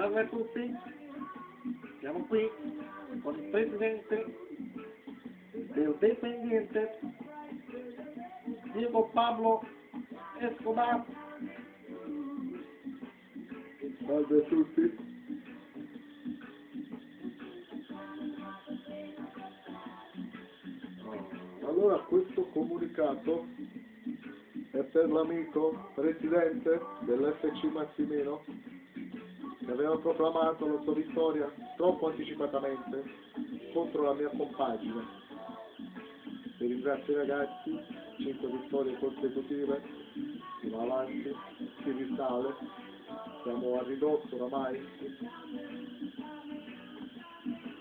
Salve a tutti, siamo qui con il presidente del Dependiente, Diego Pablo Escobar. Salve a tutti. Allora questo comunicato è per l'amico presidente dell'FC Massimino che aveva proclamato la sua vittoria troppo anticipatamente contro la mia compagine. Vi ringrazio ragazzi, 5 vittorie consecutive, si va avanti, si risale, siamo a ridosso oramai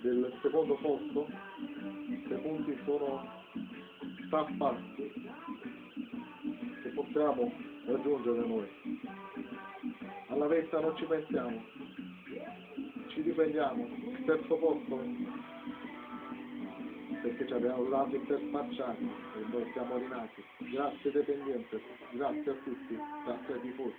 del secondo posto, i punti sono sparsi che possiamo raggiungere noi. Alla vetta non ci pensiamo, ci difendiamo, il terzo posto perché ci abbiamo dato per spacciati e noi siamo rinati. Grazie Dependiente, grazie a tutti, grazie ai tifosi.